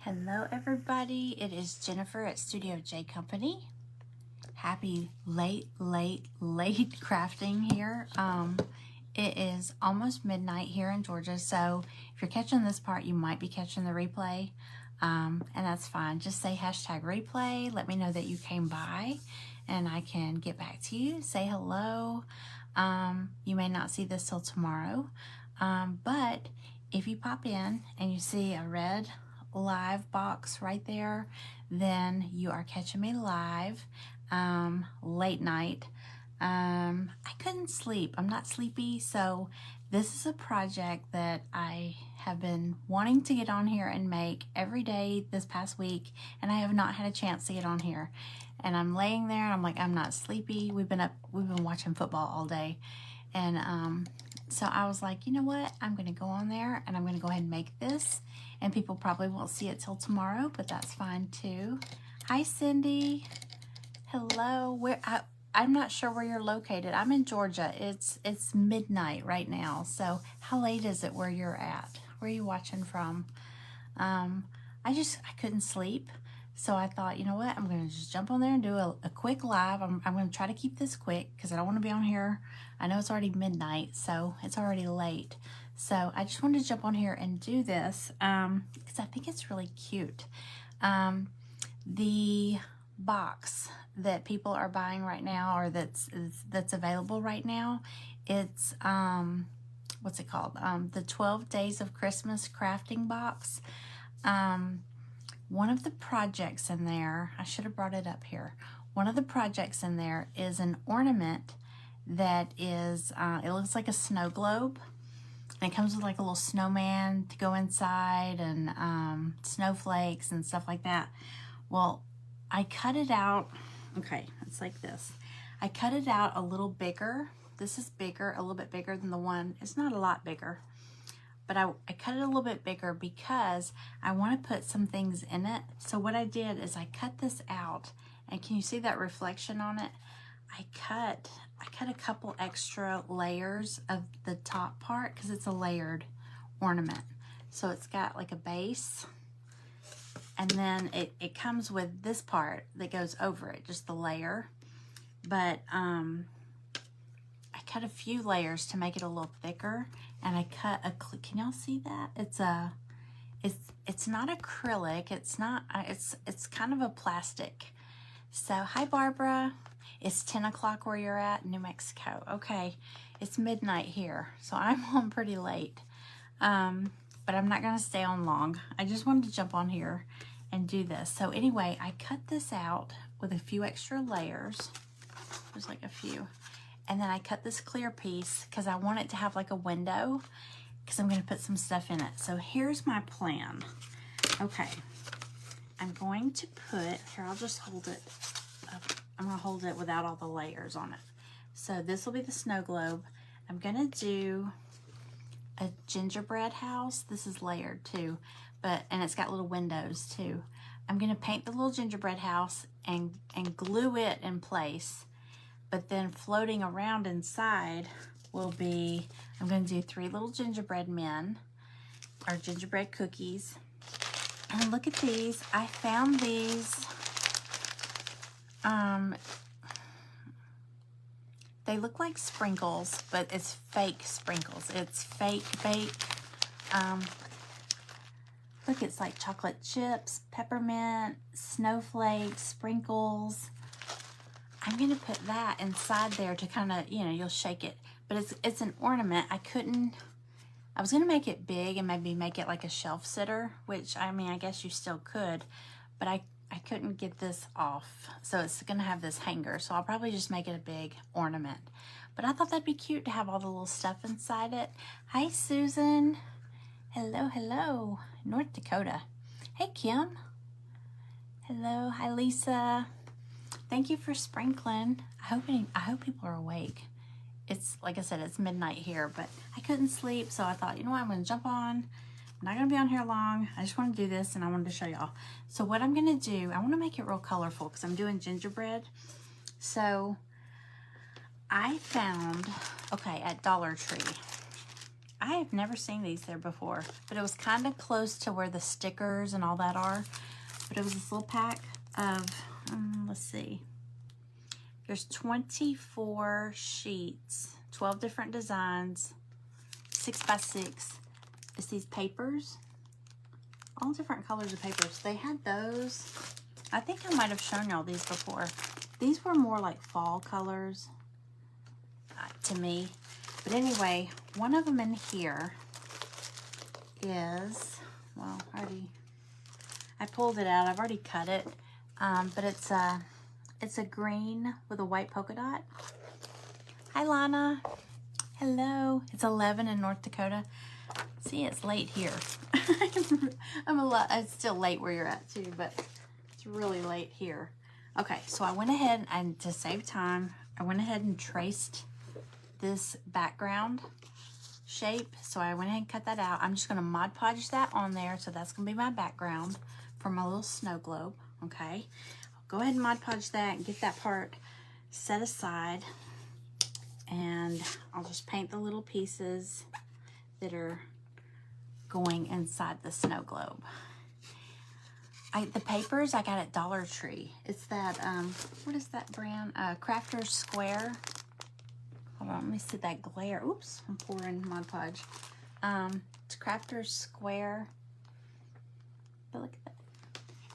Hello everybody, it is Jennifer at Studio J Company. Happy late crafting here. It is almost midnight here in Georgia, so if you're catching this part, you might be catching the replay, and that's fine. Just say hashtag replay, let me know that you came by, and I can get back to you, say hello. You may not see this till tomorrow, but if you pop in and you see a red live box right there, then you are catching me live, late night. I couldn't sleep. I'm not sleepy, so this is a project that I have been wanting to get on here and make every day this past week, and I have not had a chance to get on here. And I'm laying there and I'm like, I'm not sleepy. We've been watching football all day, and so I was like, you know what? I'm going to go on there and I'm going to go ahead and make this. And people probably won't see it till tomorrow, but that's fine too. Hi, Cindy. Hello. I'm not sure where you're located. I'm in Georgia. It's midnight right now. So how late is it where you're at? Where are you watching from? I couldn't sleep. So I thought, you know what? I'm going to just jump on there and do a quick live. I'm going to try to keep this quick because I don't want to be on here. I know it's already midnight, so it's already late. So I just wanted to jump on here and do this because I think it's really cute. The box that people are buying right now, or that's available right now, it's what's it called? The 12 Days of Christmas crafting box. One of the projects in there, I should have brought it up here. One of the projects in there is an ornament that is, it looks like a snow globe. And it comes with like a little snowman to go inside, and snowflakes and stuff like that. Well, I cut it out. Okay, it's like this. I cut it out a little bigger. This is bigger, a little bit bigger than the one. It's not a lot bigger, but I cut it a little bit bigger because I want to put some things in it. So what I did is I cut this out, and can you see that reflection on it? I cut a couple extra layers of the top part because it's a layered ornament. So it's got like a base, and then it comes with this part that goes over it, just the layer. But I cut a few layers to make it a little thicker, and I cut can y'all see that? It's not acrylic, it's kind of a plastic. So hi Barbara, it's 10 o'clock where you're at, New Mexico. Okay, it's midnight here, so I'm home pretty late, but I'm not gonna stay on long. I just wanted to jump on here and do this. So anyway, I cut this out with a few extra layers, there's like a few, and then I cut this clear piece because I want it to have like a window because I'm gonna put some stuff in it. So here's my plan. Okay, I'm going to put, here, I'll just hold it up. I'm gonna hold it without all the layers on it. So this will be the snow globe. I'm gonna do a gingerbread house. This is layered too, and it's got little windows too. I'm gonna paint the little gingerbread house and glue it in place, but then floating around inside will be, I'm gonna do 3 little gingerbread men, or gingerbread cookies. And look at these. I found these. They look like sprinkles, but it's fake sprinkles. It's fake bake. Look, it's like chocolate chips, peppermint, snowflakes, sprinkles. I'm gonna put that inside there to kind of, you know, you'll shake it. But it's an ornament. I was gonna make it big and maybe make it like a shelf sitter, which, I mean, I guess you still could, but I couldn't get this off. So it's gonna have this hanger. So I'll probably just make it a big ornament. But I thought that'd be cute to have all the little stuff inside it. Hi, Susan. Hello, hello. North Dakota. Hey, Kim. Hello, hi, Lisa. Thank you for sprinkling. I hope people are awake. It's, like I said, it's midnight here, but I couldn't sleep, so I thought, you know what, I'm gonna jump on. I'm not gonna be on here long. I just want to do this, and I wanted to show y'all. So what I'm gonna do, I want to make it real colorful because I'm doing gingerbread. So I found, okay, at Dollar Tree, I have never seen these there before, but it was kind of close to where the stickers and all that are. But it was this little pack of, let's see, there's 24 sheets, 12 different designs, 6x6. It's these papers, all different colors of papers. They had those. I think I might have shown y'all these before. These were more like fall colors to me. But anyway, one of them in here is, well, I pulled it out. I've already cut it. But it's a green with a white polka dot. Hi, Lana. Hello. It's 11 in North Dakota. See, it's late here. It's still late where you're at too, but it's really late here. Okay, so I went ahead and to save time, I went ahead and traced this background shape. So I went ahead and cut that out. I'm just going to Mod Podge that on there. So that's going to be my background for my little snow globe. Okay, I'll go ahead and Mod Podge that and get that part set aside. And I'll just paint the little pieces that are going inside the snow globe. The papers I got at Dollar Tree. It's that, what is that brand? Crafter's Square. Hold on, let me see that glare. Oops, I'm pouring Mod Podge. It's Crafter's Square. But look at that.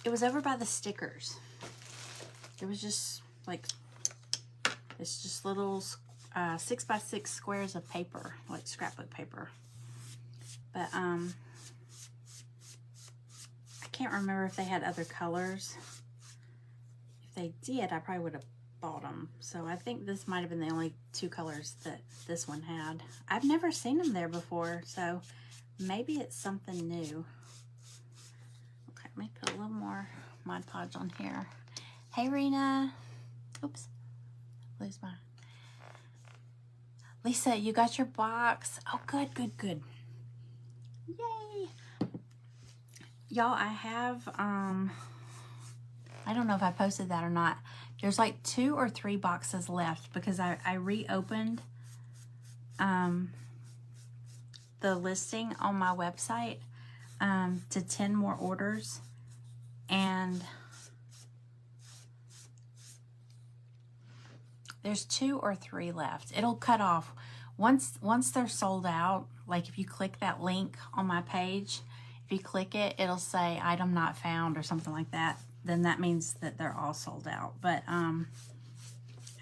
It was over by the stickers. It was just like, it's just little 6x6 squares of paper, like scrapbook paper. But I can't remember if they had other colors. If they did, I probably would have bought them. So I think this might have been the only two colors that this one had. I've never seen them there before, so maybe it's something new. Okay, let me put a little more Mod Podge on here. Hey, Rena. Oops, lose my. Lisa, you got your box. Oh, good, good, good. Yay. Y'all, I have, I don't know if I posted that or not. There's like 2 or 3 boxes left because I reopened the listing on my website to 10 more orders. And there's 2 or 3 left. It'll cut off. Once they're sold out, like if you click that link on my page, if you click it, it'll say item not found or something like that. Then that means that they're all sold out. But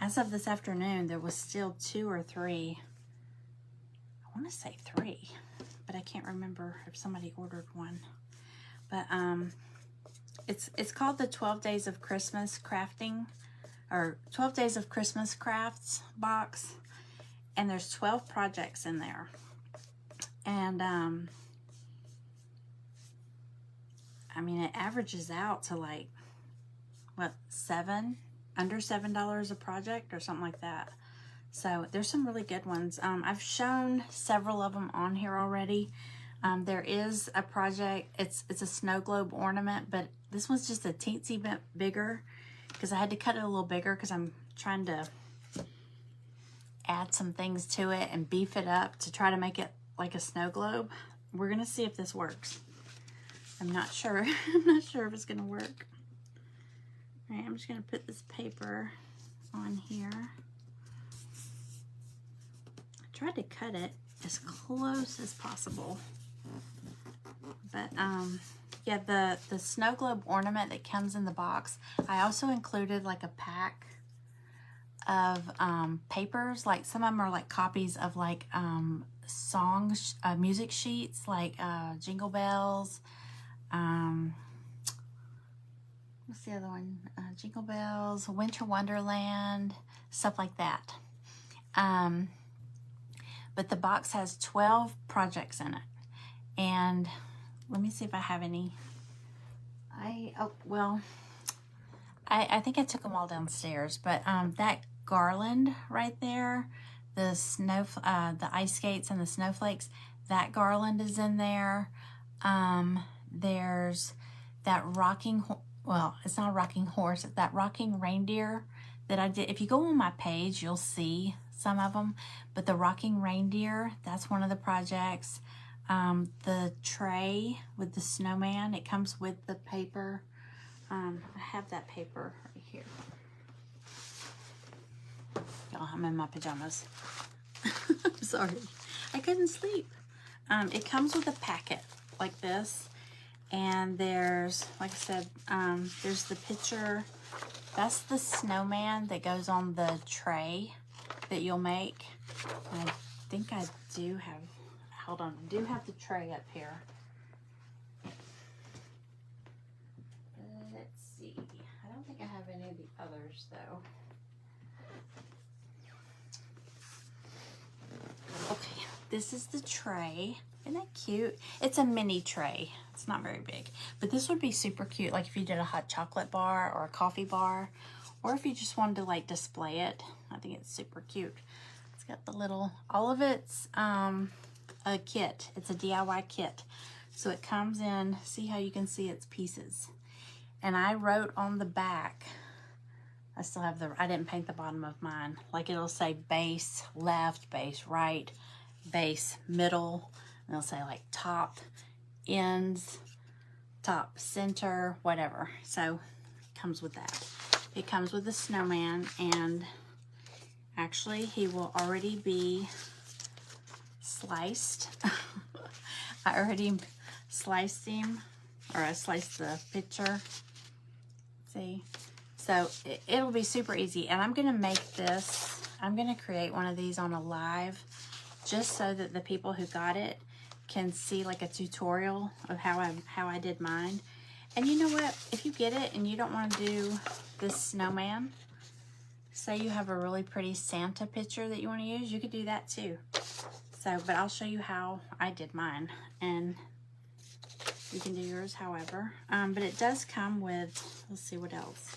as of this afternoon, there was still 2 or 3. I want to say 3, but I can't remember if somebody ordered one. But it's called the 12 Days of Christmas Crafting, or 12 Days of Christmas Crafts box. And there's 12 projects in there. And I mean, it averages out to like, what, under $7 a project or something like that. So there's some really good ones. I've shown several of them on here already. There is a project, it's a snow globe ornament, but this one's just a teensy bit bigger because I had to cut it a little bigger because I'm trying to add some things to it and beef it up to try to make it like a snow globe. We're gonna see if this works. I'm not sure. I'm not sure if it's gonna work. All right, I'm just gonna put this paper on here. I tried to cut it as close as possible. But yeah, the snow globe ornament that comes in the box, I also included like a pack of papers. Like some of them are like copies of like songs, music sheets, like Jingle Bells. What's the other one? Jingle Bells, Winter Wonderland, stuff like that. But the box has 12 projects in it. And let me see if I have any. I think I took them all downstairs, but that garland right there, the ice skates and the snowflakes, that garland is in there. There's that rocking, well, it's not a rocking horse, it's that rocking reindeer that I did. If you go on my page, you'll see some of them. But the rocking reindeer, that's one of the projects. The tray with the snowman, it comes with the paper. I have that paper right here. Oh, I'm in my pajamas. Sorry, I couldn't sleep. It comes with a packet like this, and there's, like I said, there's the picture. That's the snowman that goes on the tray that you'll make. I think I do have, hold on, I do have the tray up here. Let's see. I don't think I have any of the others though. Okay, this is the tray. Isn't that cute? It's a mini tray. It's not very big, but this would be super cute. Like if you did a hot chocolate bar or a coffee bar, or if you just wanted to like display it. I think it's super cute. It's got the little, all of it's a kit. It's a DIY kit. So it comes in, see how you can see its pieces. And I wrote on the back, I still have the, I didn't paint the bottom of mine. Like it'll say base left, base right, base middle, and it'll say like top, ends, top center, whatever. So it comes with that. It comes with the snowman, and actually he will already be sliced. I already sliced him, or I sliced the picture. See? So it'll be super easy, and I'm gonna make this, I'm gonna create one of these on a live just so that the people who got it can see like a tutorial of how I did mine. And you know what, if you get it and you don't want to do this snowman, say you have a really pretty Santa picture that you want to use, you could do that too. So, but I'll show you how I did mine, and you can do yours however. But it does come with, let's see what else.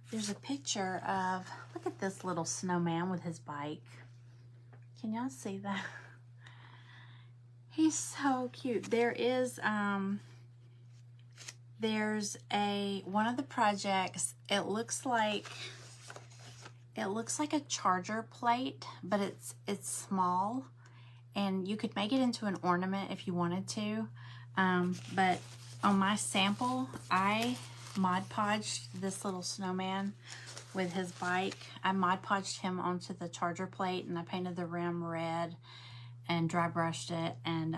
There's a picture of, look at this little snowman with his bike. Can y'all see that? He's so cute. There is, there's one of the projects, it looks like a charger plate, but it's small, and you could make it into an ornament if you wanted to. But on my sample, I Mod Podged this little snowman with his bike. I Mod Podged him onto the charger plate, and I painted the rim red and dry brushed it, and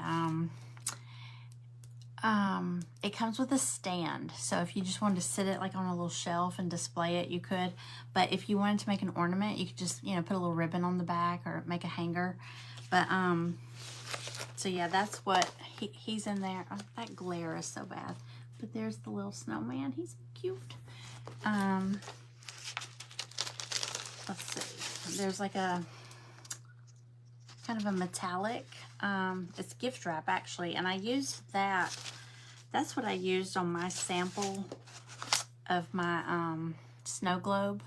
it comes with a stand. So if you just wanted to sit it like on a little shelf and display it, you could. But if you wanted to make an ornament, you could just, you know, put a little ribbon on the back or make a hanger. But so yeah, that's what he's in there. Oh, that glare is so bad. But there's the little snowman. He's cute. Let's see. There's like a kind of a metallic. It's gift wrap actually, and I used that. That's what I used on my sample of my snow globe.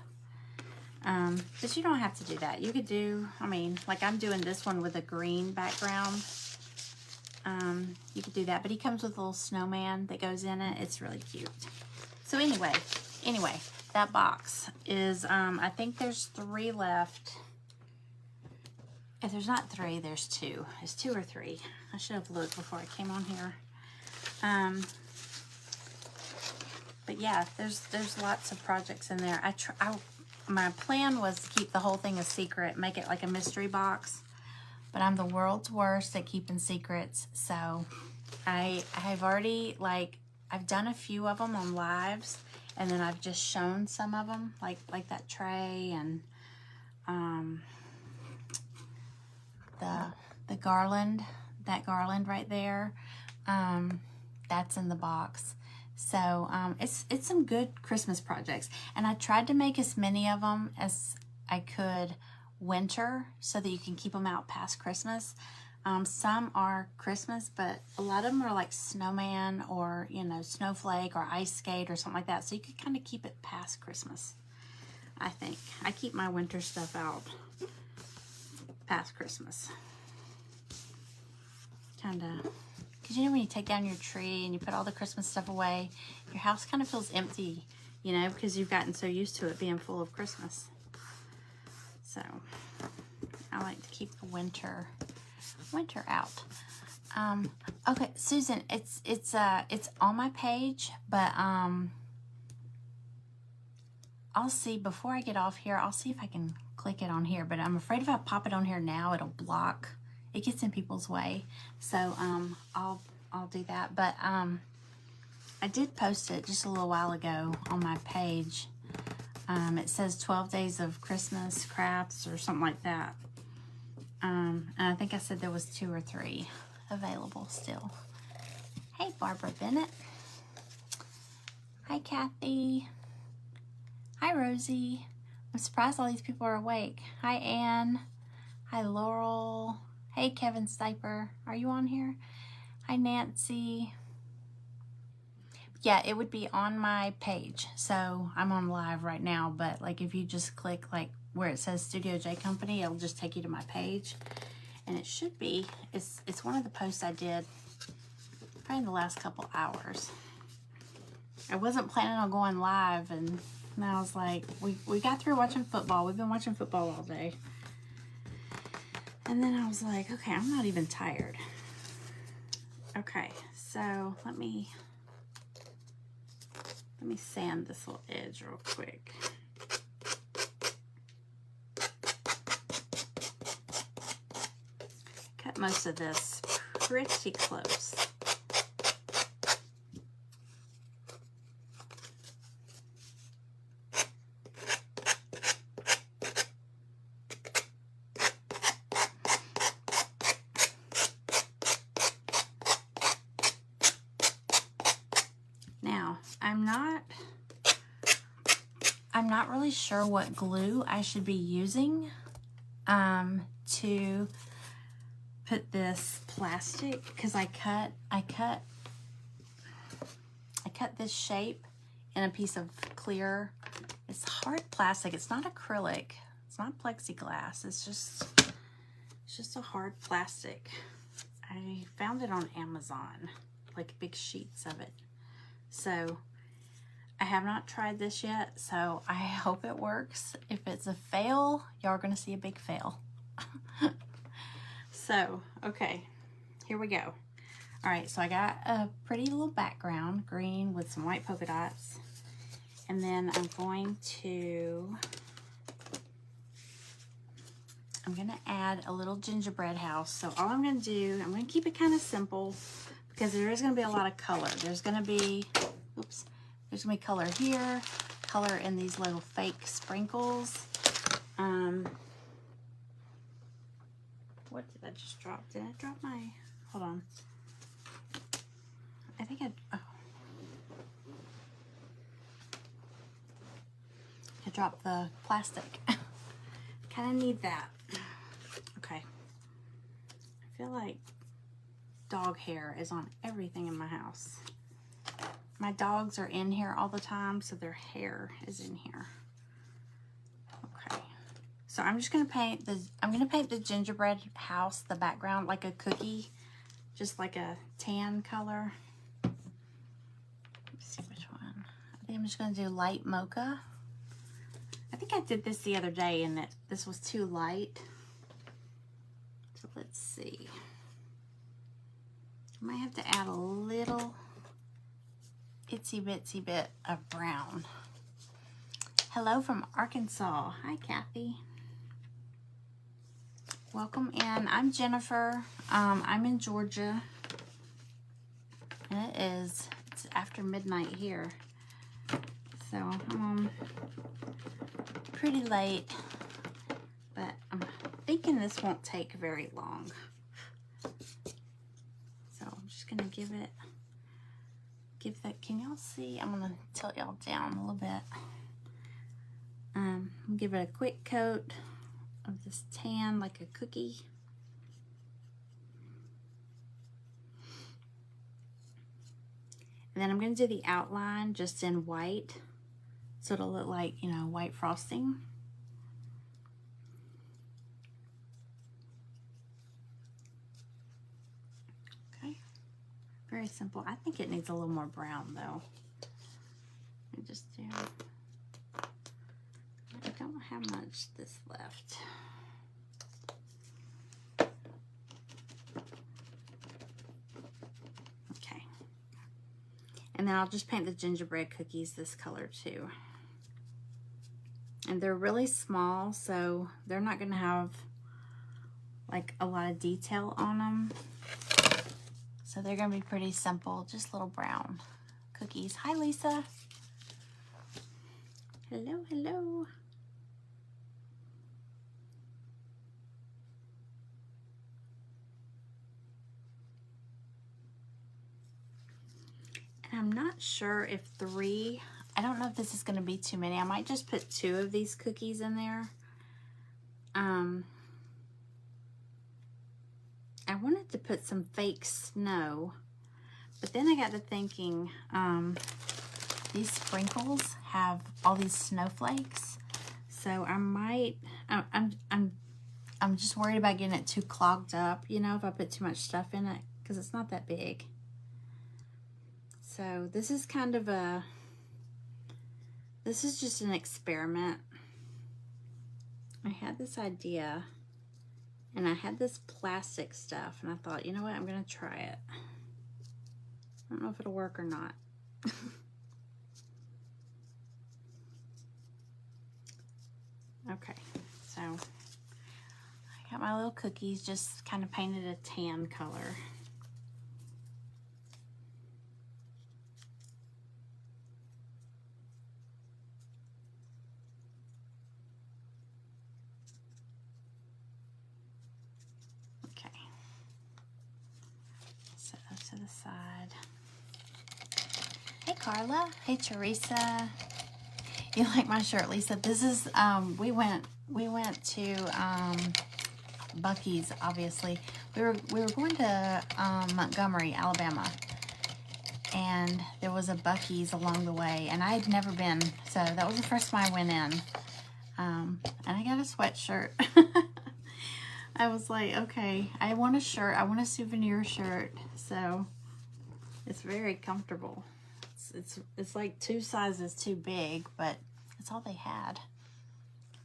But you don't have to do that. You could do, I mean, like I'm doing this one with a green background. You could do that, but he comes with a little snowman that goes in it. It's really cute. So anyway, that box is, I think there's 3 left. If there's not 3, there's 2. It's 2 or 3. I should have looked before I came on here. But yeah, there's lots of projects in there. My plan was to keep the whole thing a secret, make it like a mystery box. But I'm the world's worst at keeping secrets. So I've already, like, I've done a few of them on lives, and then I've just shown some of them, like that tray and the garland, that garland right there. That's in the box. So it's some good Christmas projects, and I tried to make as many of them as I could winter so that you can keep them out past Christmas. Some are Christmas, but a lot of them are like snowman or, you know, snowflake or ice skate or something like that, so you could kind of keep it past Christmas. I think I keep my winter stuff out past Christmas, kind of, because you know when you take down your tree and you put all the Christmas stuff away, your house kind of feels empty, you know, because you've gotten so used to it being full of Christmas. So I like to keep the winter out. Okay, Susan, it's on my page, but I'll see before I get off here. I'll see if I can click it on here, but I'm afraid if I pop it on here now, it'll block. It gets in people's way. So I'll do that. But I did post it just a little while ago on my page. It says 12 days of Christmas crafts or something like that. And I think I said there was 2 or 3 available still. Hey, Barbara Bennett. Hi, Kathy. Hi, Rosie. I'm surprised all these people are awake. Hi, Anne. Hi, Laurel. Hey, Kevin Stiper. Are you on here? Hi, Nancy. Yeah, it would be on my page. So I'm on live right now, but like if you just click like where it says Studio J Company, it'll just take you to my page. And it should be, it's one of the posts I did probably in the last couple hours. I wasn't planning on going live, and I was like, we got through watching football. We've been watching football all day. And then I was like, okay, I'm not even tired. Okay, so let me sand this little edge real quick. Cut most of this pretty close. Now, I'm not really sure what glue I should be using to put this plastic, because I cut this shape in a piece of clear, it's hard plastic. It's not acrylic. It's not plexiglass. It's just a hard plastic. I found it on Amazon, like big sheets of it. So I have not tried this yet, so I hope it works. If it's a fail, y'all are gonna see a big fail. So, okay, here we go. All right, so I got a pretty little background, green with some white polka dots. And then I'm gonna add a little gingerbread house. So all I'm gonna do, I'm gonna keep it kind of simple because there is gonna be a lot of color. There's gonna be, oops, there's gonna be color here, color in these little fake sprinkles. What did I just drop? Did I drop my, hold on. I think I dropped the plastic. Kind of need that. Okay. I feel like dog hair is on everything in my house. My dogs are in here all the time, so their hair is in here. Okay. So I'm just gonna paint the gingerbread house, the background, like a cookie, just like a tan color. Let's see which one. I think I'm just gonna do light mocha. I think I did this the other day and this was too light. So let's see. I might have to add a little itsy bitsy bit of brown. Hello from Arkansas. Hi, Kathy. Welcome in. I'm Jennifer. I'm in Georgia. And it's after midnight here. So I'm pretty late, but I'm thinking this won't take very long. So I'm just gonna give that, can y'all see? I'm gonna tilt y'all down a little bit. Give it a quick coat of this tan like a cookie. And then I'm gonna do the outline just in white. So it'll look like, you know, white frosting. Okay, very simple. I think it needs a little more brown though. just do, I don't have much this left. Okay. And then I'll just paint the gingerbread cookies this color too. And they're really small, so they're not gonna have like a lot of detail on them. So they're gonna be pretty simple, just little brown cookies. Hi, Lisa. Hello, hello. And I'm not sure if 3, I don't know if this is gonna be too many. I might just put 2 of these cookies in there. I wanted to put some fake snow, but then I got to thinking, these sprinkles have all these snowflakes, so I might, I'm just worried about getting it too clogged up, you know, if I put too much stuff in it, because it's not that big. So this is kind of a, this is just an experiment. I had this idea, and I had this plastic stuff, and I thought, you know what, I'm gonna try it. I don't know if it'll work or not. Okay, so I got my little cookies, just kind of painted a tan color. To the side. Hey Carla. Hey Teresa. You like my shirt, Lisa? This is we went to Buc-ee's, obviously. We were going to Montgomery, Alabama. And there was a Buc-ee's along the way, and I had never been, so that was the first time I went in. And I got a sweatshirt. I was like, okay, I want a shirt. I want a souvenir shirt. So it's very comfortable. It's like 2 sizes too big, but that's all they had.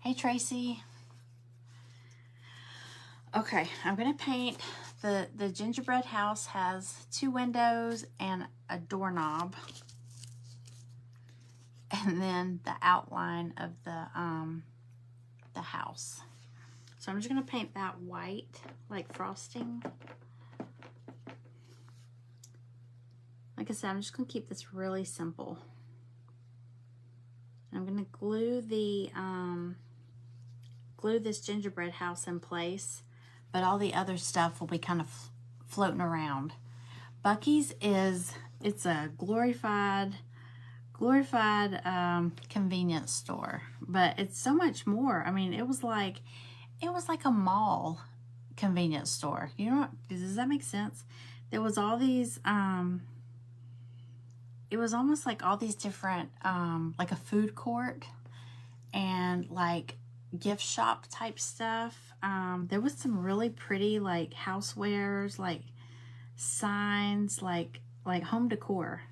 Hey, Tracy. Okay, I'm going to paint. The gingerbread house has 2 windows and a doorknob. And then the outline of the house. So I'm just going to paint that white, like frosting. Like I said, I'm just going to keep this really simple. I'm going to glue the glue this gingerbread house in place, but all the other stuff will be kind of floating around. Buc-ee's it's a glorified convenience store, but it's so much more. I mean, it was like a mall convenience store. You know, does that make sense? There was all these, it was almost like all these different, like a food court and like gift shop type stuff. There was some really pretty like housewares, like signs, like home decor.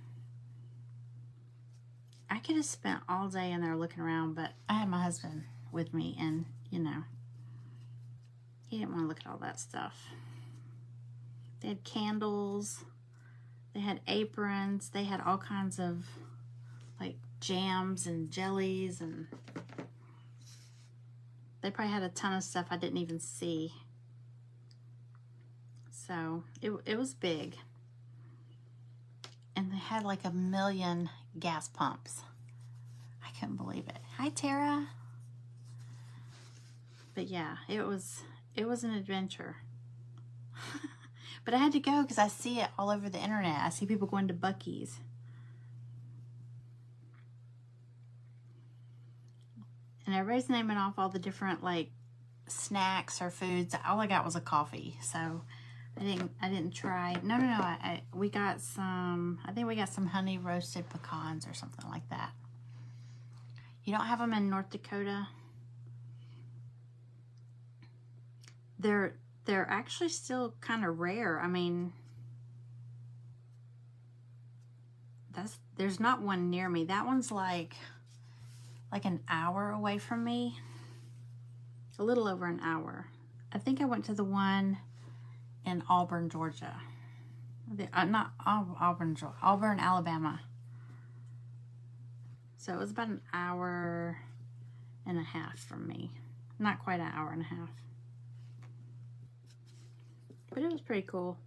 I could have spent all day in there looking around, but I had my husband with me, and you know, he didn't want to look at all that stuff. They had candles, they had aprons, they had all kinds of like jams and jellies, and they probably had a ton of stuff I didn't even see. So it was big. And they had like 1 million gas pumps. I couldn't believe it. Hi, Tara. But yeah, it was an adventure. But I had to go because I see it all over the internet. I see people going to Buc-ee's. And everybody's naming off all the different like snacks or foods. All I got was a coffee, so I didn't try. No. We got some. I think we got some honey roasted pecans or something like that. You don't have them in North Dakota? They're actually still kind of rare. I mean, there's not one near me. That one's like an hour away from me. A little over an hour. I think I went to the one in Auburn, Georgia. Not Auburn, Georgia, Auburn, Alabama. So it was about an hour and a half from me. Not quite an hour and a half. But it was pretty cool.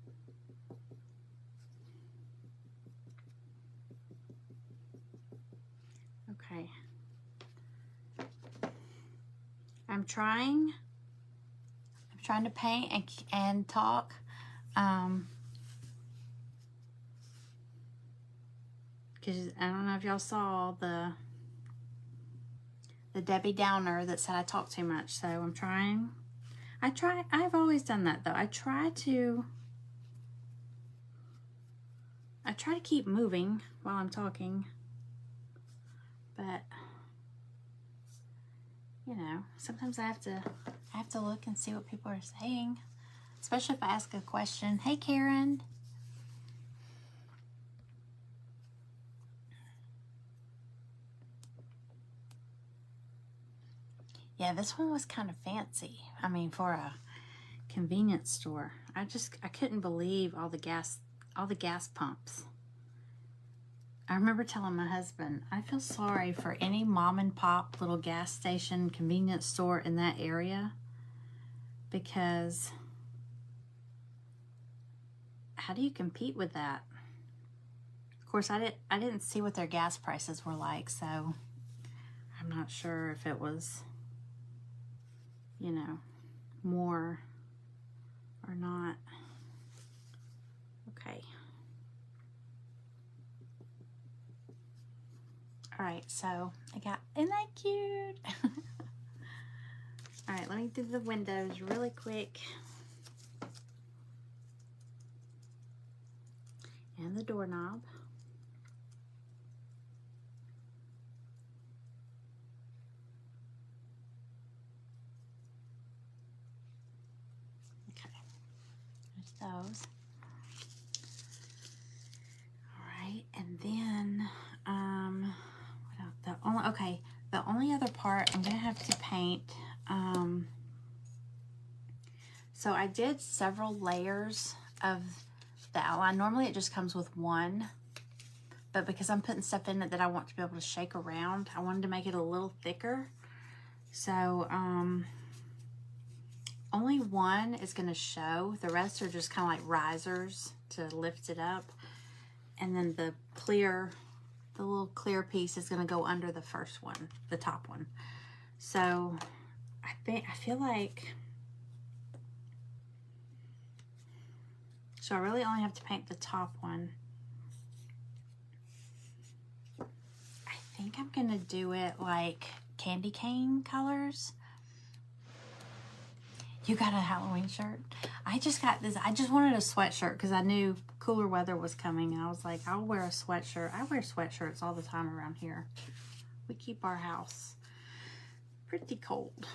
Okay. I'm trying to paint and talk. Because I don't know if y'all saw the Debbie Downer that said I talk too much. So I'm trying. I've always done that though. I try to keep moving while I'm talking. But you know, sometimes I have to look and see what people are saying, especially if I ask a question. Hey, Karen. Yeah, this one was kind of fancy. I mean, for a convenience store. I couldn't believe all the gas pumps. I remember telling my husband, I feel sorry for any mom and pop little gas station convenience store in that area, because how do you compete with that? Of course, I didn't see what their gas prices were like, so I'm not sure if it was, you know, more or not. Okay. All right, so isn't that cute? All right, let me do the windows really quick. And the doorknob. Okay, there's those. All right, and then, the only other part I'm gonna have to paint, so I did several layers of the outline. Normally it just comes with one, but because I'm putting stuff in it that I want to be able to shake around, I wanted to make it a little thicker. So, only one is gonna show. The rest are just kind of like risers to lift it up. And then the little clear piece is going to go under the first one, the top one. So I feel like, so I really only have to paint the top one. I think I'm going to do it like candy cane colors. You got a Halloween shirt? I just got this. I just wanted a sweatshirt because I knew cooler weather was coming. And I was like, I'll wear a sweatshirt. I wear sweatshirts all the time around here. We keep our house pretty cold.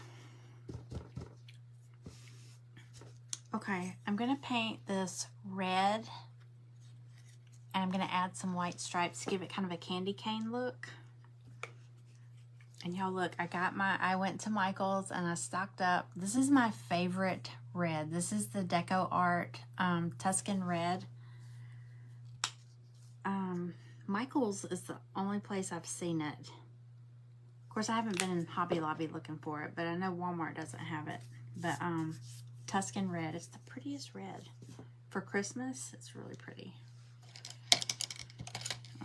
Okay, I'm going to paint this red. And I'm going to add some white stripes to give it kind of a candy cane look. And y'all look, I went to Michael's and I stocked up. This is my favorite red. This is the Deco Art Tuscan Red. Michael's is the only place I've seen it. Of course, I haven't been in Hobby Lobby looking for it, but I know Walmart doesn't have it. But Tuscan Red, it's the prettiest red. For Christmas, it's really pretty.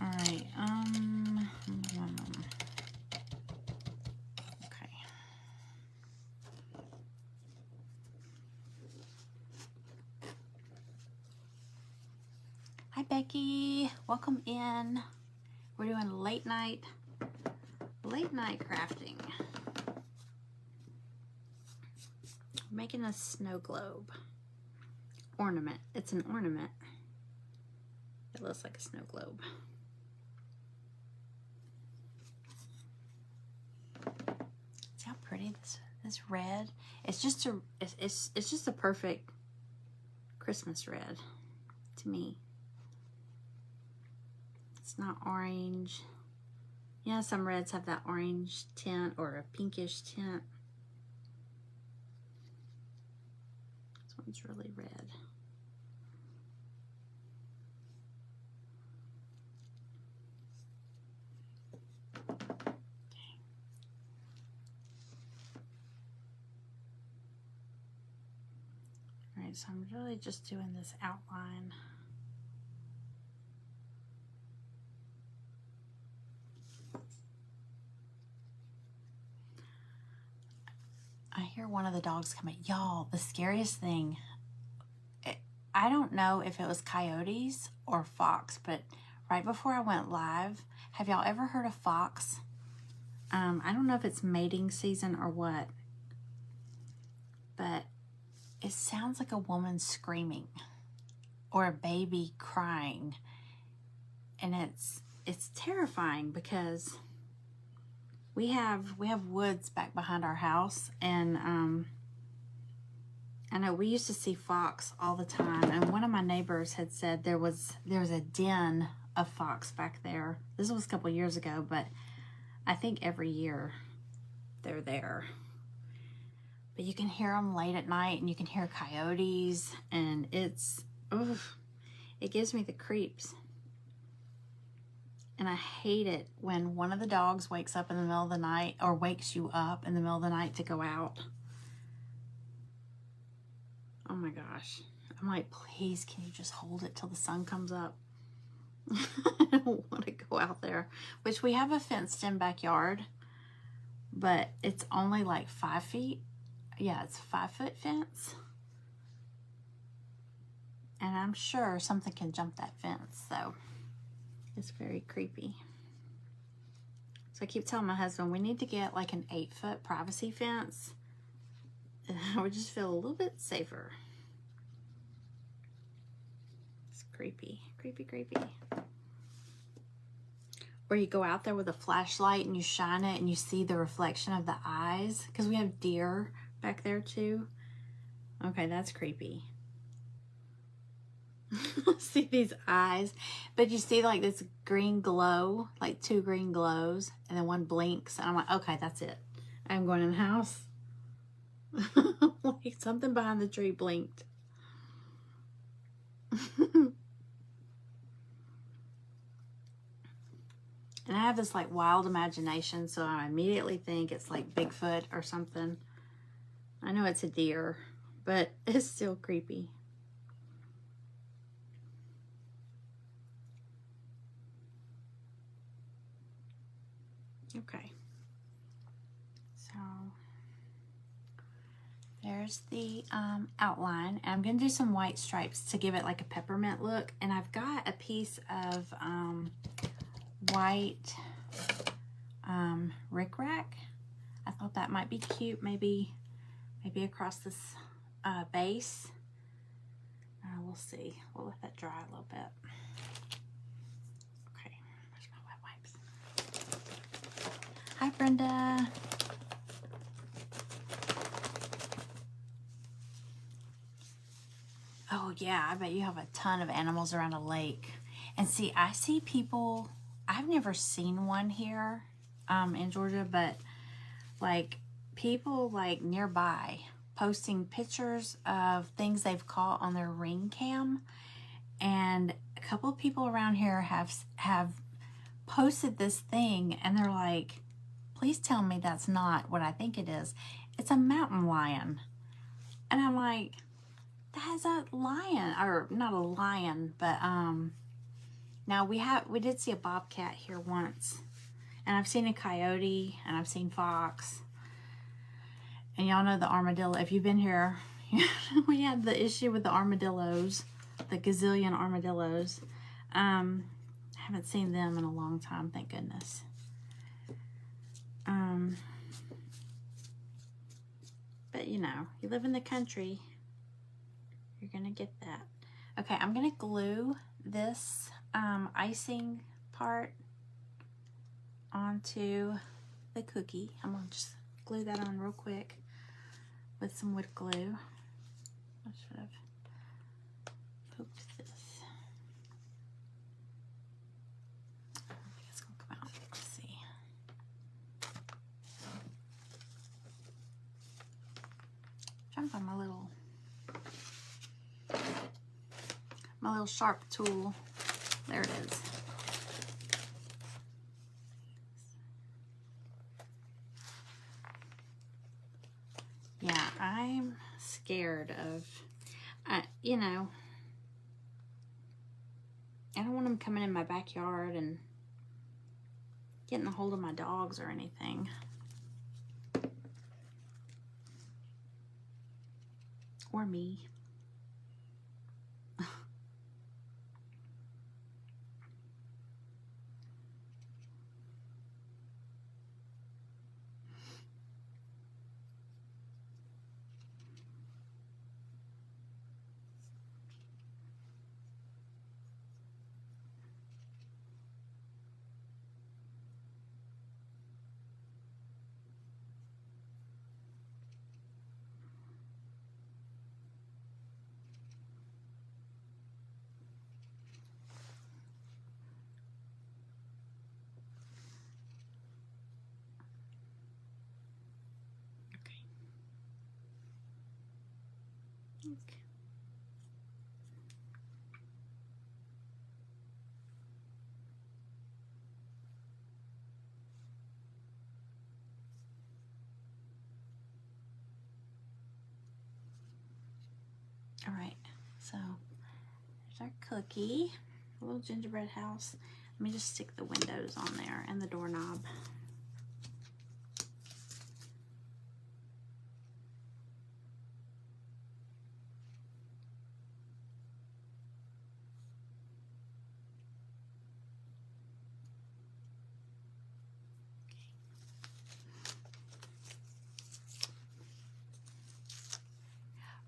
All right, Hi Becky, welcome in. We're doing late night crafting. We're making a snow globe ornament. It's an ornament. It looks like a snow globe. See how pretty this red? It's just a perfect Christmas red to me. It's not orange. Yeah, some reds have that orange tint or a pinkish tint. This one's really red. Alright, so I'm really just doing this outline. I hear one of the dogs coming. Y'all, the scariest thing, I don't know if it was coyotes or fox, but right before I went live, have y'all ever heard of fox? I don't know if it's mating season or what, but it sounds like a woman screaming or a baby crying. And it's terrifying because we have woods back behind our house, and I know we used to see fox all the time, and one of my neighbors had said there was a den of fox back there. This was a couple years ago, but I think every year they're there. But you can hear them late at night, and you can hear coyotes, and it gives me the creeps. And I hate it when one of the dogs wakes up in the middle of the night, or wakes you up in the middle of the night to go out. Oh my gosh. I'm like, please, can you just hold it till the sun comes up? I don't want to go out there. Which we have a fenced in backyard, but it's only like 5 feet. Yeah, it's a 5-foot fence. And I'm sure something can jump that fence, so it's very creepy. So I keep telling my husband we need to get like an 8-foot privacy fence. I would just feel a little bit safer. It's creepy, creepy, creepy. Or you go out there with a flashlight and you shine it and you see the reflection of the eyes, because we have deer back there too. Okay, that's creepy. See these eyes, but you see like this green glow, like 2 green glows, and then one blinks, and I'm like, okay, that's it. I'm going in the house. Like something behind the tree blinked. And I have this like wild imagination, so I immediately think it's like Bigfoot or something. I know it's a deer, but it's still creepy. Okay. So there's the outline. And I'm going to do some white stripes to give it like a peppermint look. And I've got a piece of white rickrack. I thought that might be cute, maybe across this base. We'll see. We'll let that dry a little bit. Okay, where's my wet wipes? Hi, Brenda. Oh yeah, I bet you have a ton of animals around a lake. And see, I see people, I've never seen one here in Georgia, but like people like nearby posting pictures of things they've caught on their Ring cam. And a couple of people around here have posted this thing, and they're like, please tell me that's not what I think it is. It's a mountain lion. And I'm like, that's a lion, or not a lion, but now we did see a bobcat here once, and I've seen a coyote, and I've seen fox, and y'all know the armadillo. If you've been here, we had the issue with the armadillos, the gazillion armadillos. I haven't seen them in a long time, thank goodness. But you know, you live in the country, you're gonna get that. Okay, I'm gonna glue this icing part onto the cookie. I'm gonna just glue that on real quick with some wood glue. I should have poked this. trying to find my little sharp tool. There it is. Yeah, I'm scared of, you know, I don't want them coming in my backyard and getting a hold of my dogs or anything. Or me. Okay. All right, so there's our cookie, a little gingerbread house. Let me just stick the windows on there and the doorknob.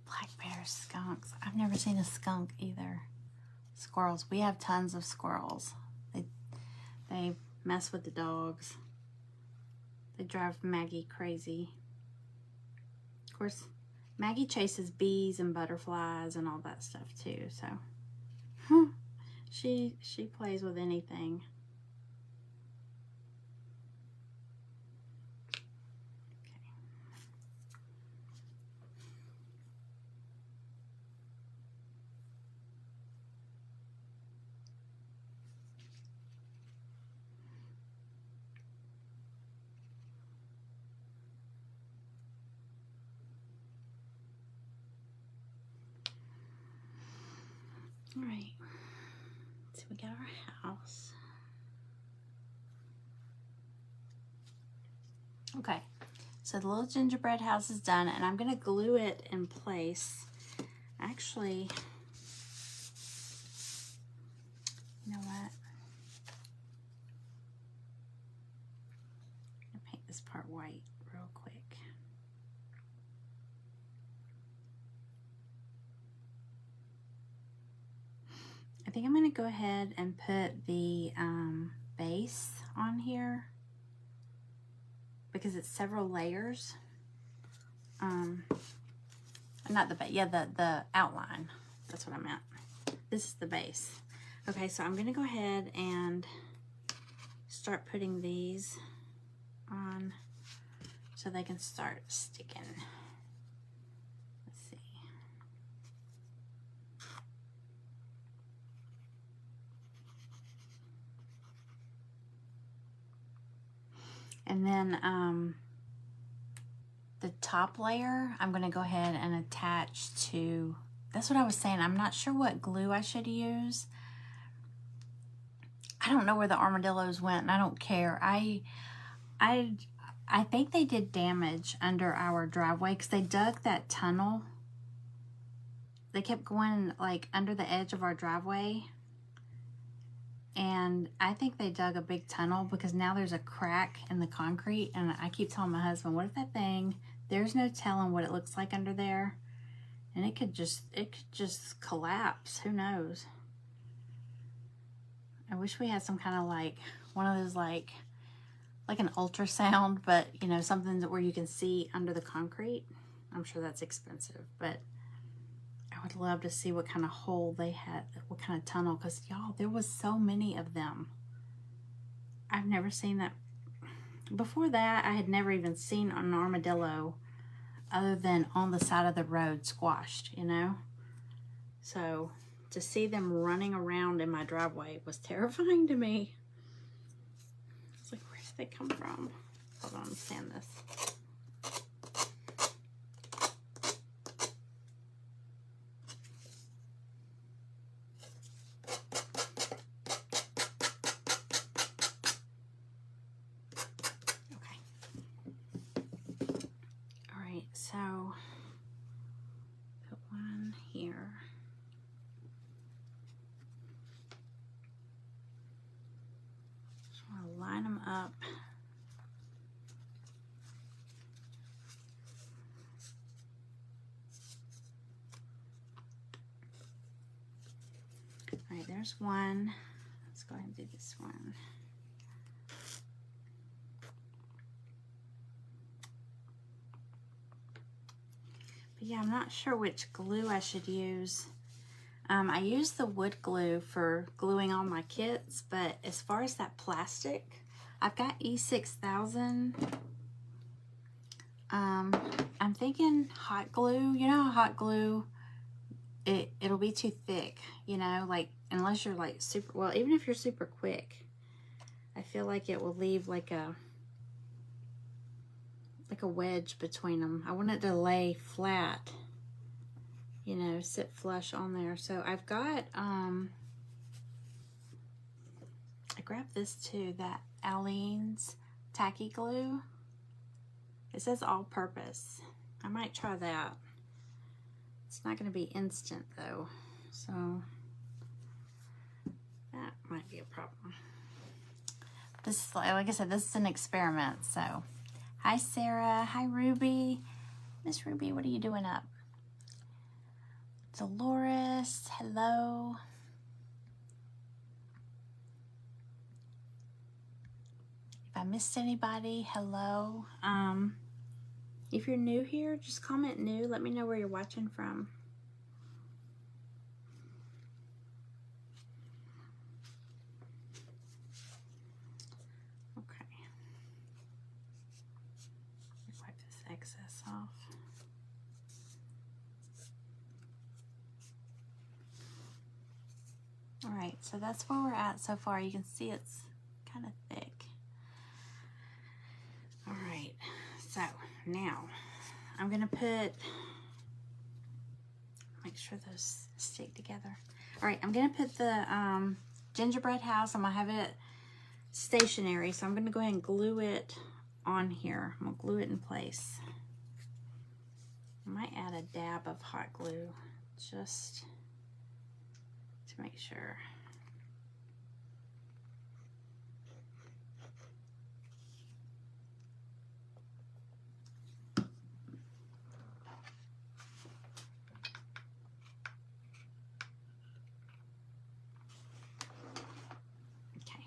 Black bears, skunks. I've never seen a skunk either. Squirrels. We have tons of squirrels. They mess with the dogs. They drive Maggie crazy. Of course, Maggie chases bees and butterflies and all that stuff too, so she plays with anything. All right, so we got our house. Okay, so the little gingerbread house is done, and I'm gonna glue it in place. Actually, you know what? I'm gonna paint this part white real quick. I think I'm going to go ahead and put the base on here because it's several layers. Not the base, yeah, the outline. That's what I meant. This is the base. Okay, so I'm going to go ahead and start putting these on so they can start sticking. Let's see. And then the top layer, I'm going to go ahead and attach to, that's what I was saying. I'm not sure what glue I should use. I don't know where the armadillos went, and I don't care. I think they did damage under our driveway because they dug that tunnel. They kept going like under the edge of our driveway. And I think they dug a big tunnel because now there's a crack in the concrete. And I keep telling my husband, what if that thing, there's no telling what it looks like under there. And it could just collapse. Who knows? I wish we had some kind of like, one of those like an ultrasound, but you know, something that where you can see under the concrete. I'm sure that's expensive, but I would love to see what kind of hole they had, what kind of tunnel, because y'all, there was so many of them. I've never seen that. Before that, I had never even seen an armadillo other than on the side of the road squashed, you know? So to see them running around in my driveway was terrifying to me. I was like, where did they come from? Hold on, sand this. So put one here. Just want to line them up. All right, there's one. Let's go ahead and do this one. Yeah, I'm not sure which glue I should use. I use the wood glue for gluing all my kits, but as far as that plastic, I've got E6000. I'm thinking hot glue. You know how hot glue, it'll be too thick, you know, like unless you're like super, well, even if you're super quick, I feel like it will leave like a wedge between them. I want it to lay flat, you know, sit flush on there. So I've got, I grabbed this too, that Aleene's tacky glue. It says all purpose. I might try that. It's not going to be instant though, so that might be a problem. This is, like I said, this is an experiment, so. Hi, Sarah. Hi, Ruby. Miss Ruby, what are you doing up? Dolores, hello. If I missed anybody, hello. If you're new here, just comment new. Let me know where you're watching from. Excess off. All right, so that's where we're at so far. You can see it's kind of thick. All right, so now I'm gonna make sure those stick together. All right, I'm gonna put the gingerbread house. I'm gonna have it stationary, so I'm gonna go ahead and glue it on here. I'm gonna glue it in place. I might add a dab of hot glue just to make sure. Okay.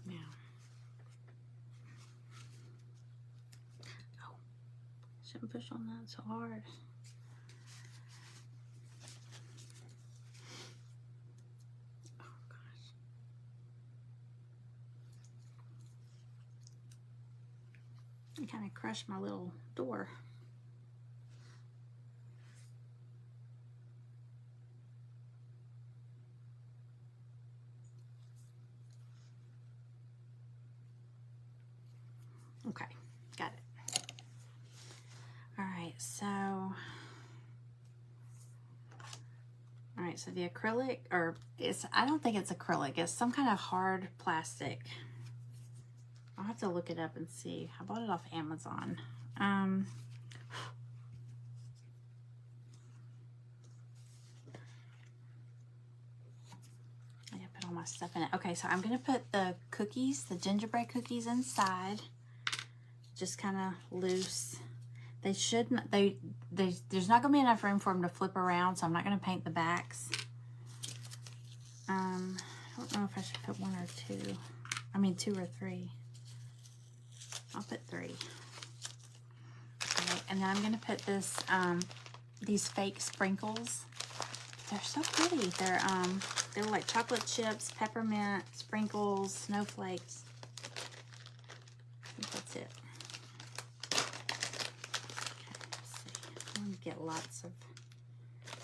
Now, oh, shouldn't push on that so hard. I kind of crushed my little door. Okay, got it. All right, so the acrylic, or I don't think it's acrylic, it's some kind of hard plastic. I'll have to look it up and see. I bought it off Amazon. I gotta put all my stuff in it. Okay, so I'm gonna put the cookies, the gingerbread cookies inside, just kind of loose. They shouldn't, there's not gonna be enough room for them to flip around, so I'm not gonna paint the backs. I don't know if I should put one or two. I mean 2 or 3. I'll put 3. Okay, and then I'm gonna put this, these fake sprinkles they're so pretty. They're like chocolate chips, peppermint, sprinkles, snowflakes. I think that's it. Okay, let's see. I'm gonna get lots of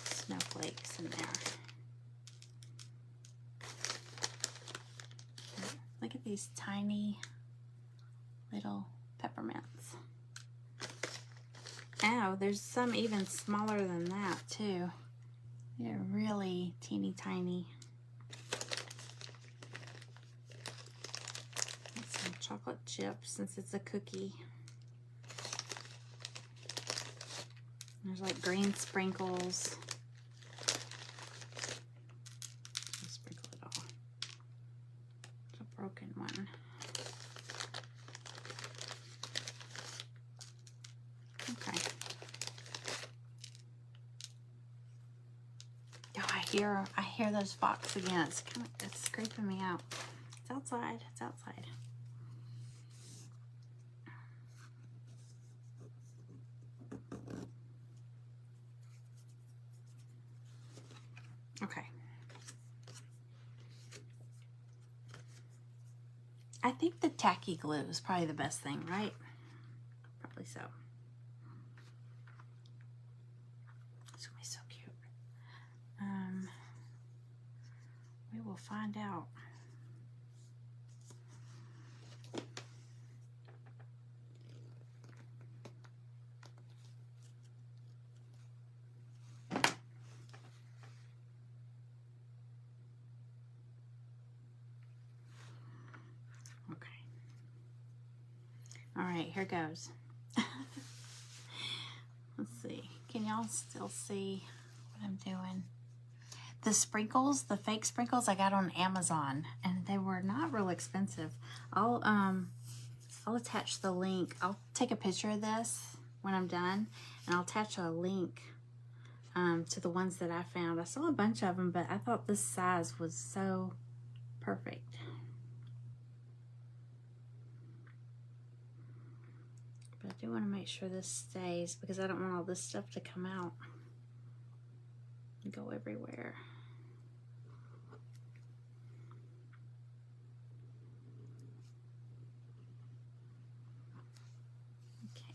snowflakes in there. Look at these tiny little peppermints. Oh, there's some even smaller than that too. They're really teeny tiny. Some chocolate chips since it's a cookie. There's like green sprinkles. I'll sprinkle it all. It's a broken one. Okay. Oh, I hear those fox again. It's creeping me out. It's outside. It's outside. Okay. I think the tacky glue is probably the best thing, right? Probably so. It's gonna be so cute. We will find out. Okay. All right, here goes. Let's see. Can y'all still see what I'm doing? The sprinkles, the fake sprinkles I got on Amazon, and they were not real expensive. I'll attach the link. I'll take a picture of this when I'm done, and I'll attach a link to the ones that I found. I saw a bunch of them, but I thought this size was so perfect. But I do want to make sure this stays because I don't want all this stuff to come out and go everywhere. Okay.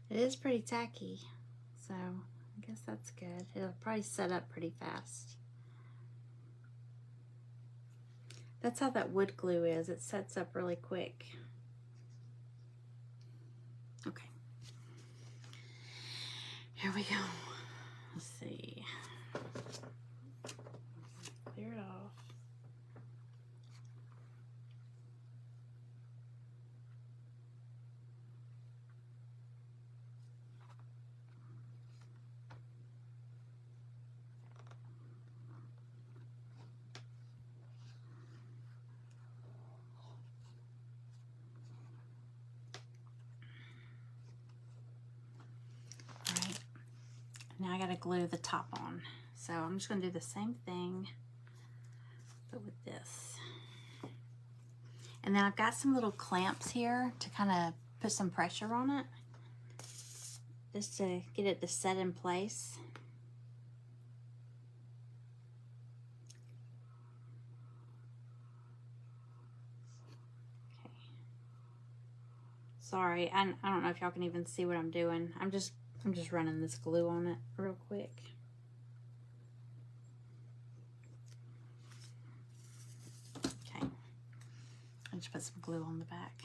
It is pretty tacky, so I guess that's good. It'll probably set up pretty fast. That's how that wood glue is. It sets up really quick. Okay. Here we go. Let's see. Clear it off. Now I gotta glue the top on. So I'm just gonna do the same thing, but with this. And then I've got some little clamps here to kind of put some pressure on it, just to get it to set in place. Okay. Sorry, I don't know if y'all can even see what I'm doing. I'm just running this glue on it real quick. Okay. I just put some glue on the back.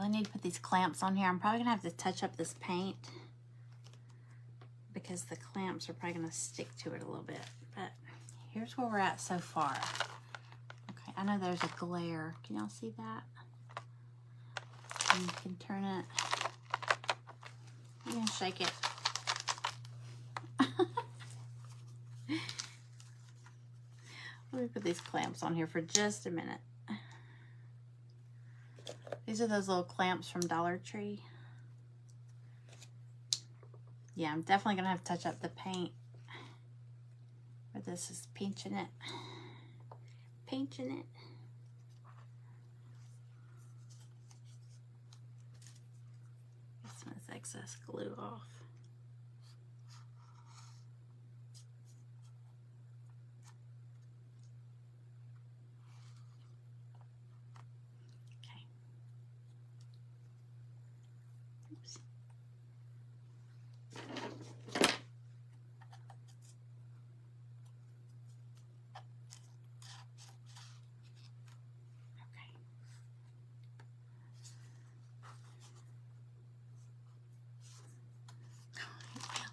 I need to put these clamps on here. I'm probably gonna have to touch up this paint because the clamps are probably gonna stick to it a little bit. But here's where we're at so far. Okay, I know there's a glare. Can y'all see that? And you can turn it. I'm gonna shake it. Let me put these clamps on here for just a minute. These are those little clamps from Dollar Tree. Yeah, I'm definitely gonna have to touch up the paint. But this is pinching it. Pinching it. Get some of this excess glue off.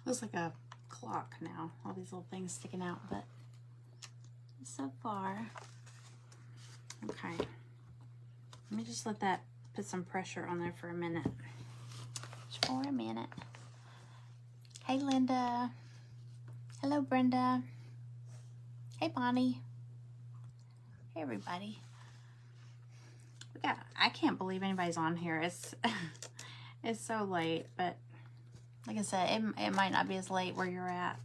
Looks like a clock now. All these little things sticking out, but so far. Okay. Let me just let that put some pressure on there for a minute. Just for a minute. Hey, Linda. Hello, Brenda. Hey, Bonnie. Hey, everybody. I can't believe anybody's on here. It's it's so late, but like I said, it might not be as late where you're at,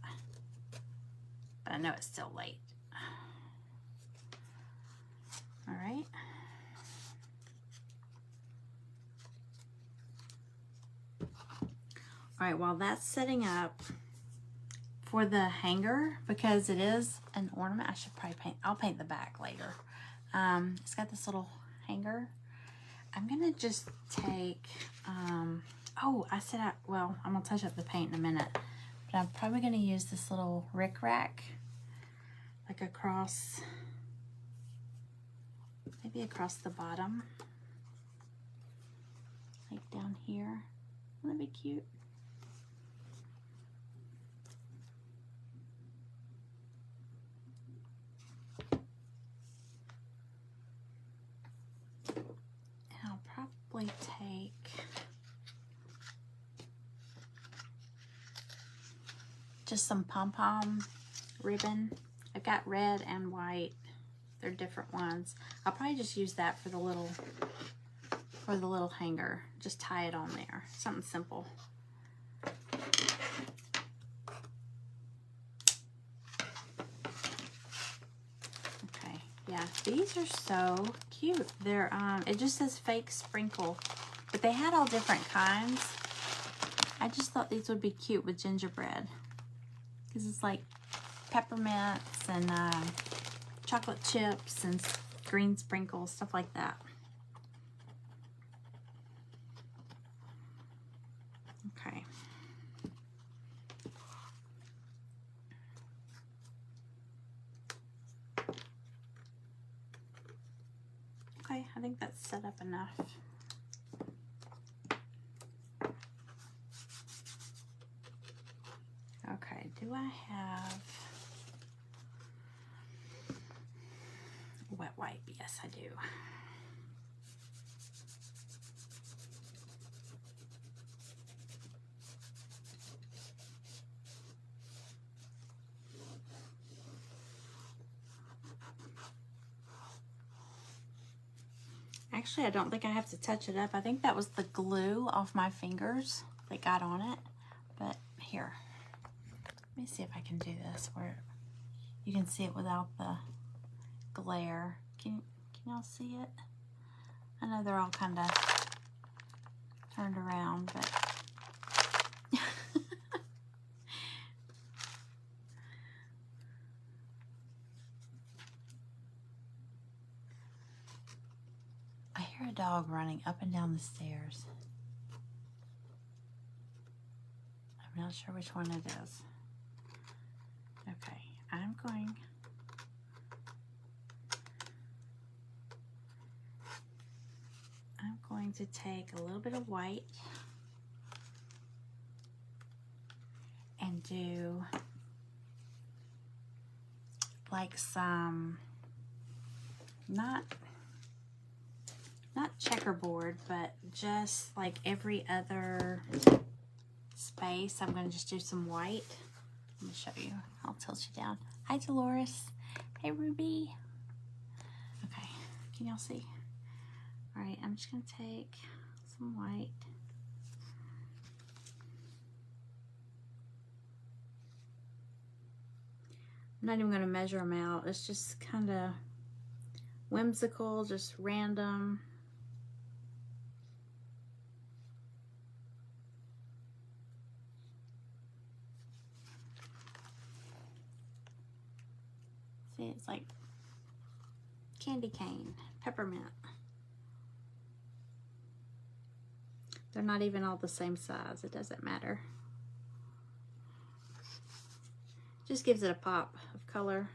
but I know it's still late. All right. All right, while that's setting up for the hanger, because it is an ornament, I should probably paint, I'll paint the back later. It's got this little hanger. I'm gonna just take, oh, I said, well, I'm gonna touch up the paint in a minute, but I'm probably gonna use this little rick-rack, like across, maybe across the bottom, like down here. Wouldn't that be cute? And I'll probably take just some pom-pom ribbon. I've got red and white. They're different ones. I'll probably just use that for the little hanger. Just tie it on there. Something simple. Okay, yeah, these are so cute. They're it just says fake sprinkle, but they had all different kinds. I just thought these would be cute with gingerbread, because it's like peppermints and chocolate chips and green sprinkles, stuff like that. Okay. Okay, I think that's set up enough. Okay, do I have wet wipe? Yes, I do. Actually, I don't think I have to touch it up. I think that was the glue off my fingers that got on it. But here, let me see if I can do this where you can see it without the glare. Can y'all see it? I know they're all kind of turned around, but I hear a dog running up and down the stairs. I'm not sure which one it is. Okay, I'm going going to take a little bit of white and do like some, not checkerboard, but just like every other space. I'm going to just do some white. Let me show you. I'll tilt you down. Hi, Dolores. Hey, Ruby. Okay, can y'all see? All right, I'm just going to take some white. I'm not even going to measure them out. It's just kind of whimsical, just random. See, it's like candy cane, peppermint. They're not even all the same size. It doesn't matter. Just gives it a pop of color.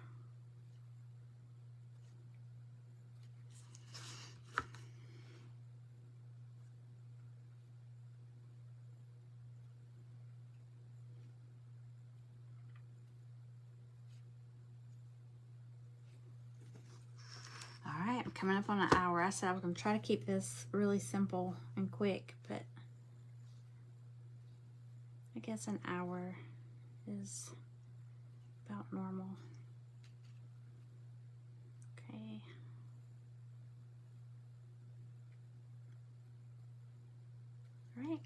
All right, I'm coming up on an hour. I said I was going to try to keep this really simple and quick, but I guess an hour is about normal. Okay. All right.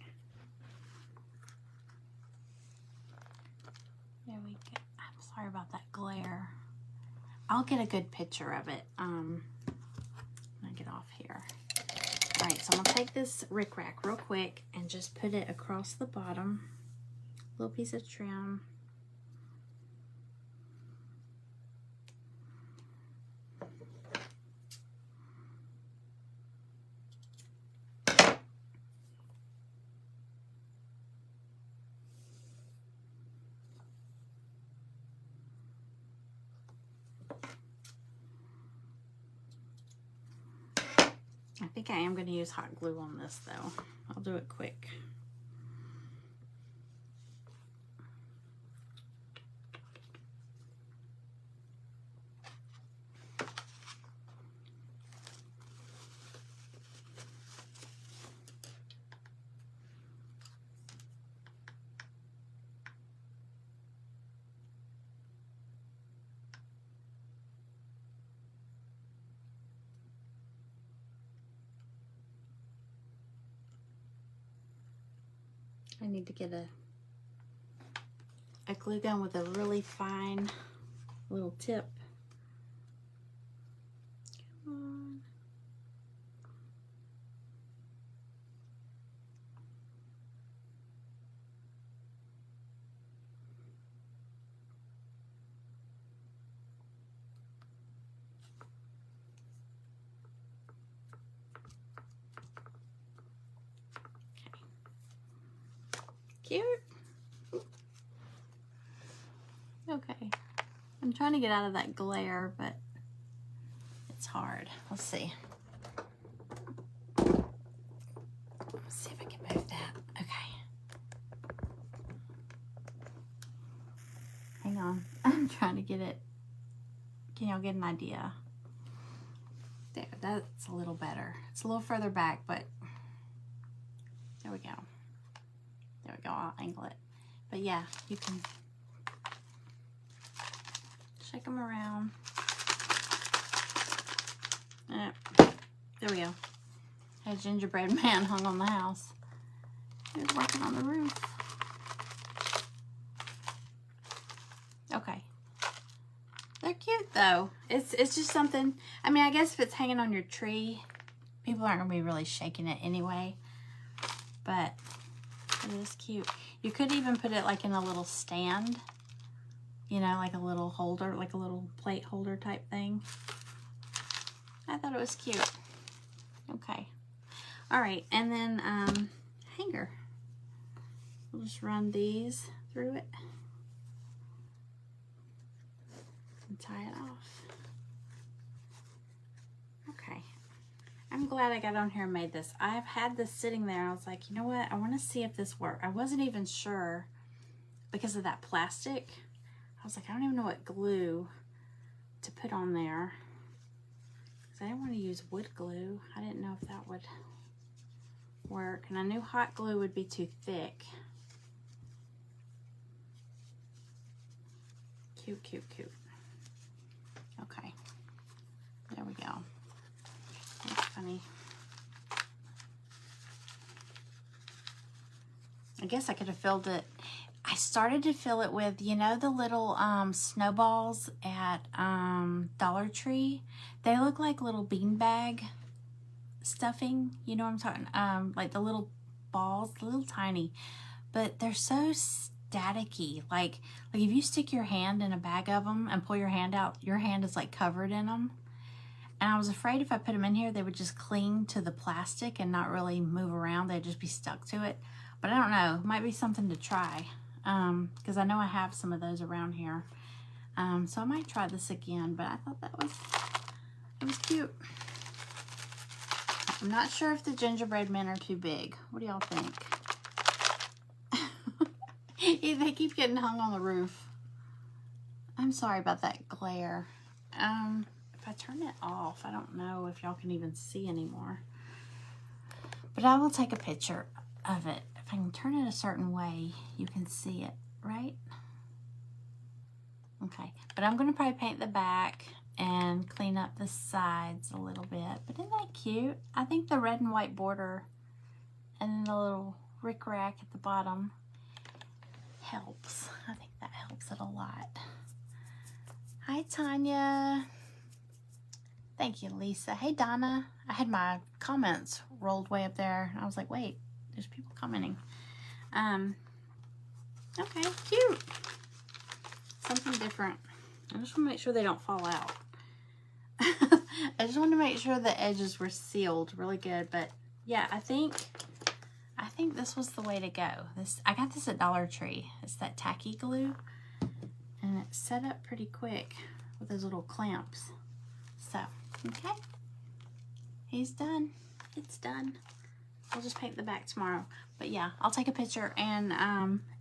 There we go. I'm sorry about that glare. I'll get a good picture of it. I'll get off here. All right, so I'm gonna take this rickrack real quick and just put it across the bottom. Little piece of trim. I think I am going to use hot glue on this though. I'll do it quick. I need to get a glue gun with a really fine little tip. Come on. Cute. Okay. I'm trying to get out of that glare, but it's hard. Let's see. Let's see if I can move that. Okay. Hang on. I'm trying to get it. Can y'all get an idea? There, that's a little better. It's a little further back, but there we go. There we go. I'll angle it. But yeah, you can shake them around. There we go. A gingerbread man hung on the house. He was working on the roof. Okay. They're cute though. It's just something. I mean, I guess if it's hanging on your tree, people aren't gonna be really shaking it anyway. But it is cute. You could even put it like in a little stand, you know, like a little holder, like a little plate holder type thing. I thought it was cute. Okay. All right, and then hanger. We'll just run these through it and tie it off. Okay. I'm glad I got on here and made this. I've had this sitting there. I was like, you know what? I want to see if this works. I wasn't even sure because of that plastic. I was like, I don't even know what glue to put on there. Because I didn't want to use wood glue. I didn't know if that would work. And I knew hot glue would be too thick. Cute, cute, cute. Okay. There we go. That's funny. I guess I could have filled it. I started to fill it with, you know, the little snowballs at Dollar Tree. They look like little beanbag stuffing. You know what I'm talking? Like the little balls, little tiny, but they're so staticky. Like if you stick your hand in a bag of them and pull your hand out, your hand is like covered in them. And I was afraid if I put them in here, they would just cling to the plastic and not really move around. They'd just be stuck to it. But I don't know. It might be something to try. Because I know I have some of those around here. So I might try this again. But I thought it was cute. I'm not sure if the gingerbread men are too big. What do y'all think? They keep getting hung on the roof. I'm sorry about that glare. If I turn it off, I don't know if y'all can even see anymore. But I will take a picture of it. If I can turn it a certain way, you can see it, right? Okay, but I'm gonna probably paint the back and clean up the sides a little bit. But isn't that cute? I think the red and white border and then the little rickrack at the bottom helps. I think that helps it a lot. Hi, Tanya. Thank you, Lisa. Hey, Donna. I had my comments rolled way up there. I was like, wait, there's people commenting. Okay, cute. Something different. I just want to make sure they don't fall out. I just want to make sure the edges were sealed really good. But yeah, I think this was the way to go. I got this at Dollar Tree. It's that tacky glue. And it's set up pretty quick with those little clamps. So, okay. He's done. It's done. I'll just paint the back tomorrow. But yeah, I'll take a picture and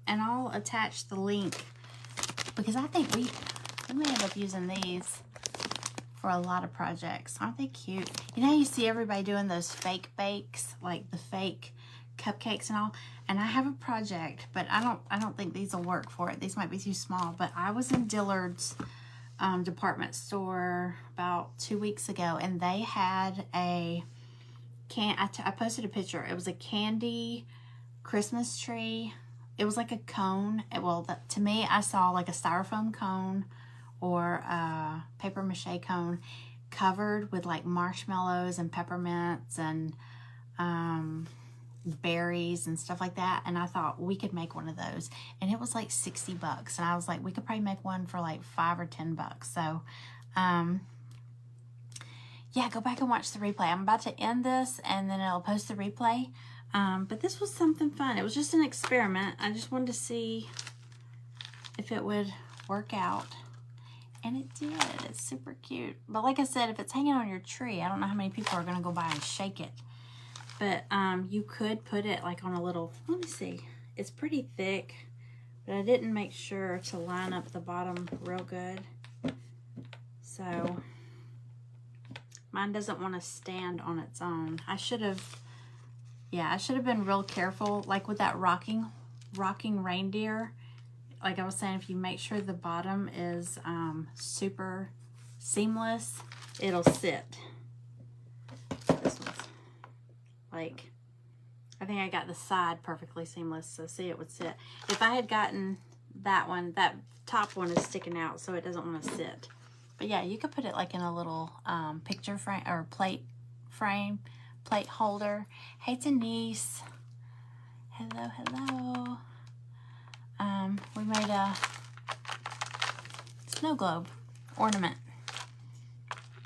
I'll attach the link because I think we may end up using these for a lot of projects. Aren't they cute? You know, you see everybody doing those fake bakes, like the fake cupcakes and all. And I have a project, but I don't think these will work for it. These might be too small. But I was in Dillard's department store about 2 weeks ago, and they had a I posted a picture. It was a candy Christmas tree. It was like a cone. To me, I saw like a styrofoam cone or a paper mache cone covered with like marshmallows and peppermints and berries and stuff like that. And I thought we could make one of those. And it was like $60. And I was like, we could probably make one for like $5 or $10. So, yeah, go back and watch the replay. I'm about to end this and then I'll post the replay. But this was something fun. It was just an experiment. I just wanted to see if it would work out. And it did. It's super cute. But like I said, if it's hanging on your tree, I don't know how many people are going to go by and shake it. But you could put it like on a little, let me see. It's pretty thick, but I didn't make sure to line up the bottom real good. So mine doesn't want to stand on its own. I should have been real careful. Like with that rocking reindeer, like I was saying, if you make sure the bottom is super seamless, it'll sit. This one's like, I think I got the side perfectly seamless, so see, it would sit. If I had gotten that one, that top one is sticking out, so it doesn't want to sit. But yeah, you could put it like in a little picture frame or plate holder. Hey, Denise. Hello, hello. We made a snow globe ornament.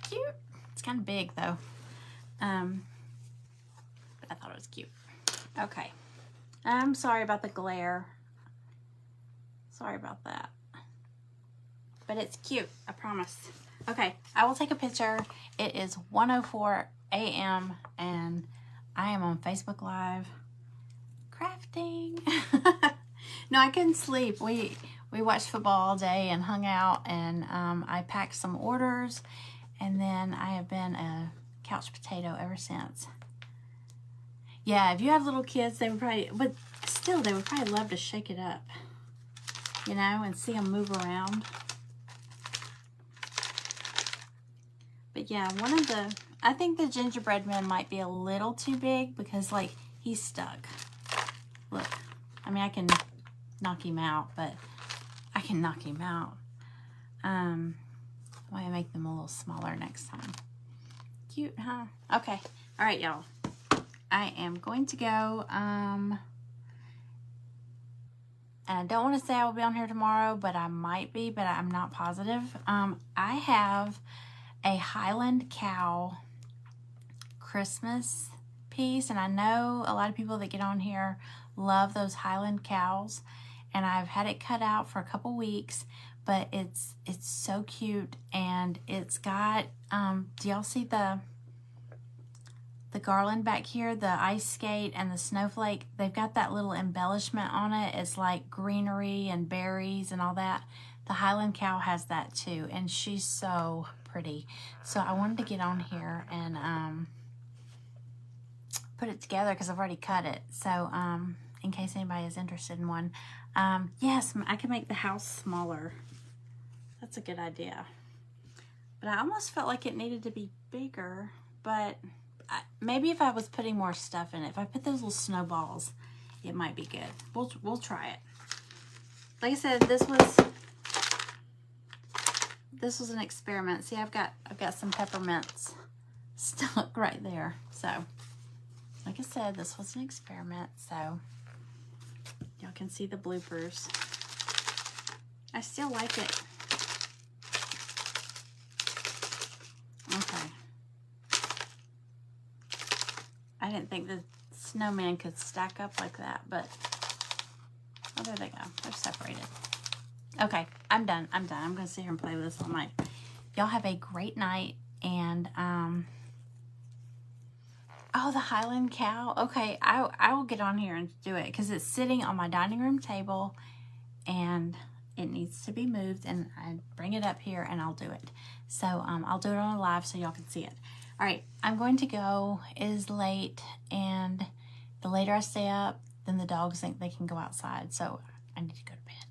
Cute. It's kind of big though. But I thought it was cute. Okay. I'm sorry about the glare. Sorry about that. But it's cute, I promise. Okay, I will take a picture. It is 1:04 a.m. and I am on Facebook Live crafting. No, I couldn't sleep. We watched football all day and hung out, and I packed some orders, and then I have been a couch potato ever since. Yeah, if you have little kids, they would probably, but still, they would probably love to shake it up, you know, and see them move around. But yeah, I think the gingerbread man might be a little too big because, like, he's stuck. Look, I mean, I can knock him out, but I can knock him out. I might make them a little smaller next time. Cute, huh? Okay. All right, y'all. I am going to go, and I don't want to say I will be on here tomorrow, but I might be, but I'm not positive. I have a Highland cow Christmas piece, and I know a lot of people that get on here love those Highland cows, and I've had it cut out for a couple weeks, but it's so cute, and it's got, do y'all see the garland back here, the ice skate and the snowflake? They've got that little embellishment on it. It's like greenery and berries and all that. The Highland cow has that too, and she's so pretty. So I wanted to get on here and put it together because I've already cut it. So in case anybody is interested in one. Yes, I can make the house smaller. That's a good idea. But I almost felt like it needed to be bigger, but maybe if I was putting more stuff in it, if I put those little snowballs, it might be good. We'll try it. Like I said, this was an experiment. See, I've got some peppermints stuck right there. So, like I said, this was an experiment. So, y'all can see the bloopers. I still like it. Okay. I didn't think the snowman could stack up like that, but oh, there they go. They're separated. Okay, I'm done. I'm going to sit here and play with this all night. Y'all have a great night, and oh, the Highland cow. Okay, I will get on here and do it because it's sitting on my dining room table, and it needs to be moved, and I bring it up here, and I'll do it. So I'll do it on a live so y'all can see it. All right, I'm going to go. It is late, and the later I stay up, then the dogs think they can go outside, so I need to go to bed.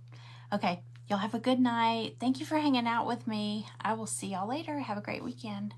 Okay, y'all have a good night. Thank you for hanging out with me. I will see y'all later. Have a great weekend.